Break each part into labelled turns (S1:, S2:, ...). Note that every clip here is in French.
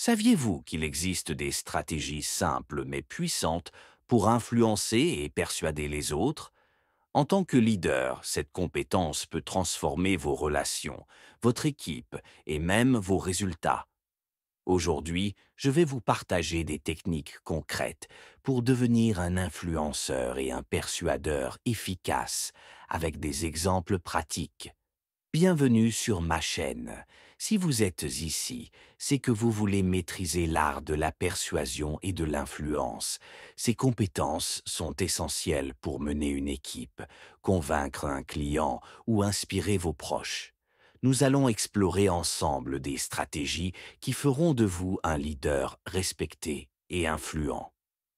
S1: Saviez-vous qu'il existe des stratégies simples mais puissantes pour influencer et persuader les autres? En tant que leader, cette compétence peut transformer vos relations, votre équipe et même vos résultats. Aujourd'hui, je vais vous partager des techniques concrètes pour devenir un influenceur et un persuadeur efficace avec des exemples pratiques. Bienvenue sur ma chaîne. Si vous êtes ici, c'est que vous voulez maîtriser l'art de la persuasion et de l'influence. Ces compétences sont essentielles pour mener une équipe, convaincre un client ou inspirer vos proches. Nous allons explorer ensemble des stratégies qui feront de vous un leader respecté et influent.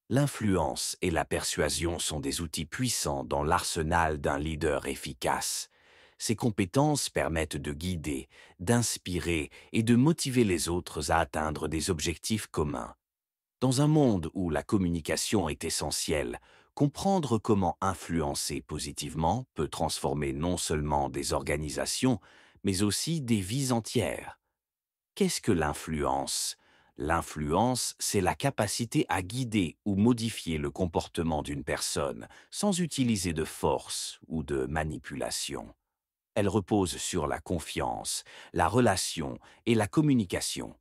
S1: L'influence et la persuasion sont des outils puissants dans l'arsenal d'un leader efficace. Ces compétences permettent de guider, d'inspirer et de motiver les autres à atteindre des objectifs communs. Dans un monde où la communication est essentielle, comprendre comment influencer positivement peut transformer non seulement des organisations, mais aussi des vies entières. Qu'est-ce que l'influence? L'influence, c'est la capacité à guider ou modifier le comportement d'une personne sans utiliser de force ou de manipulation. Elle repose sur la confiance, la relation et la communication.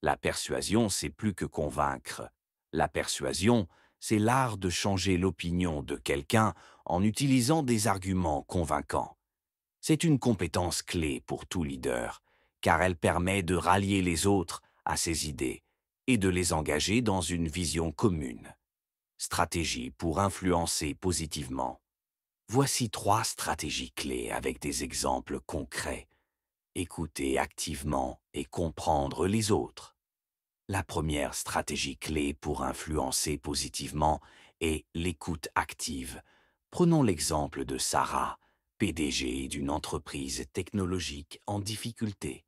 S1: La persuasion, c'est plus que convaincre. La persuasion, c'est l'art de changer l'opinion de quelqu'un en utilisant des arguments convaincants. C'est une compétence clé pour tout leader, car elle permet de rallier les autres à ses idées et de les engager dans une vision commune. Stratégie pour influencer positivement. Voici 3 stratégies clés avec des exemples concrets. Écouter activement et comprendre les autres. La première stratégie clé pour influencer positivement est l'écoute active. Prenons l'exemple de Sarah, PDG d'une entreprise technologique en difficulté.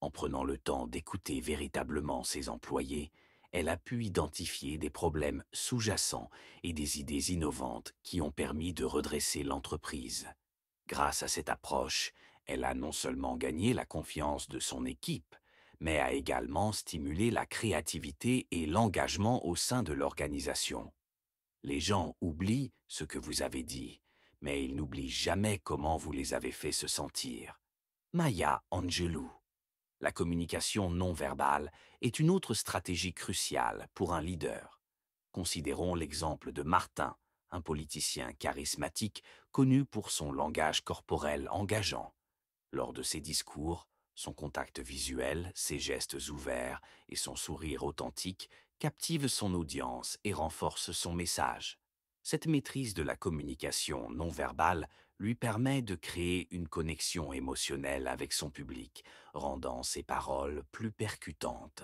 S1: En prenant le temps d'écouter véritablement ses employés, elle a pu identifier des problèmes sous-jacents et des idées innovantes qui ont permis de redresser l'entreprise. Grâce à cette approche, elle a non seulement gagné la confiance de son équipe, mais a également stimulé la créativité et l'engagement au sein de l'organisation. Les gens oublient ce que vous avez dit, mais ils n'oublient jamais comment vous les avez fait se sentir. Maya Angelou. La communication non verbale est une autre stratégie cruciale pour un leader. Considérons l'exemple de Martin, un politicien charismatique connu pour son langage corporel engageant. Lors de ses discours, son contact visuel, ses gestes ouverts et son sourire authentique captivent son audience et renforcent son message. Cette maîtrise de la communication non verbale lui permet de créer une connexion émotionnelle avec son public, rendant ses paroles plus percutantes.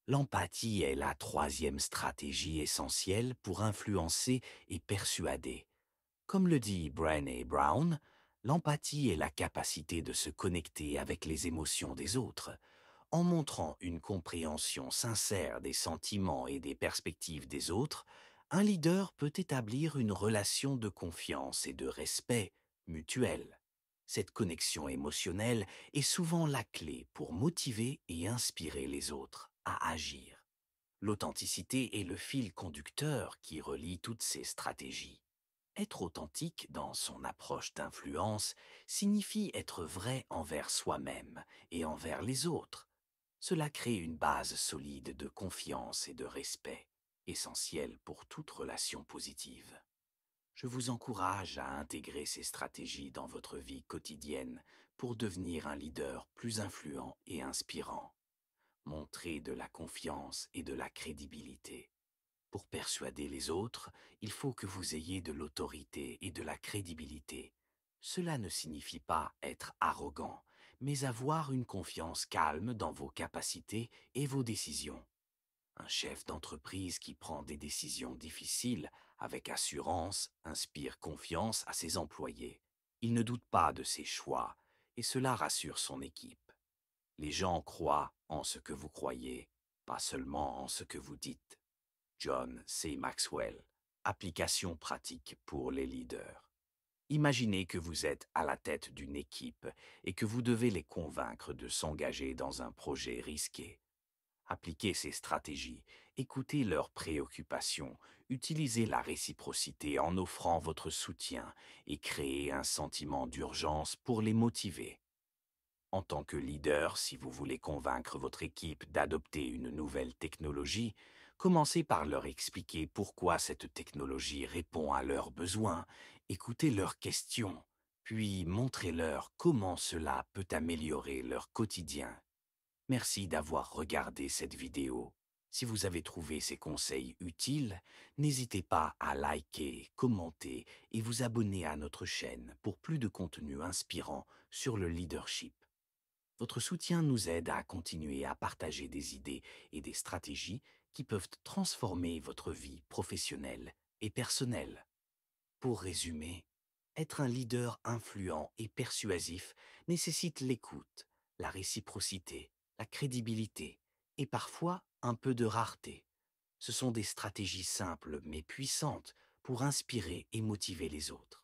S1: L'empathie est la troisième stratégie essentielle pour influencer et persuader. Comme le dit Brené Brown, l'empathie est la capacité de se connecter avec les émotions des autres. En montrant une compréhension sincère des sentiments et des perspectives des autres, un leader peut établir une relation de confiance et de respect mutuel. Cette connexion émotionnelle est souvent la clé pour motiver et inspirer les autres à agir. L'authenticité est le fil conducteur qui relie toutes ces stratégies. Être authentique dans son approche d'influence signifie être vrai envers soi-même et envers les autres. Cela crée une base solide de confiance et de respect, essentielle pour toute relation positive. Je vous encourage à intégrer ces stratégies dans votre vie quotidienne pour devenir un leader plus influent et inspirant. Montrez de la confiance et de la crédibilité. Pour persuader les autres, il faut que vous ayez de l'autorité et de la crédibilité. Cela ne signifie pas être arrogant, mais avoir une confiance calme dans vos capacités et vos décisions. Un chef d'entreprise qui prend des décisions difficiles avec assurance inspire confiance à ses employés. Il ne doute pas de ses choix et cela rassure son équipe. Les gens croient en ce que vous croyez, pas seulement en ce que vous dites. John C. Maxwell. Application pratique pour les leaders. Imaginez que vous êtes à la tête d'une équipe et que vous devez les convaincre de s'engager dans un projet risqué. Appliquez ces stratégies, écoutez leurs préoccupations, utilisez la réciprocité en offrant votre soutien et créez un sentiment d'urgence pour les motiver. En tant que leader, si vous voulez convaincre votre équipe d'adopter une nouvelle technologie, commencez par leur expliquer pourquoi cette technologie répond à leurs besoins, écoutez leurs questions, puis montrez-leur comment cela peut améliorer leur quotidien. Merci d'avoir regardé cette vidéo. Si vous avez trouvé ces conseils utiles, n'hésitez pas à liker, commenter et vous abonner à notre chaîne pour plus de contenu inspirant sur le leadership. Votre soutien nous aide à continuer à partager des idées et des stratégies qui peuvent transformer votre vie professionnelle et personnelle. Pour résumer, être un leader influent et persuasif nécessite l'écoute, la réciprocité, la crédibilité et parfois un peu de rareté. Ce sont des stratégies simples mais puissantes pour inspirer et motiver les autres.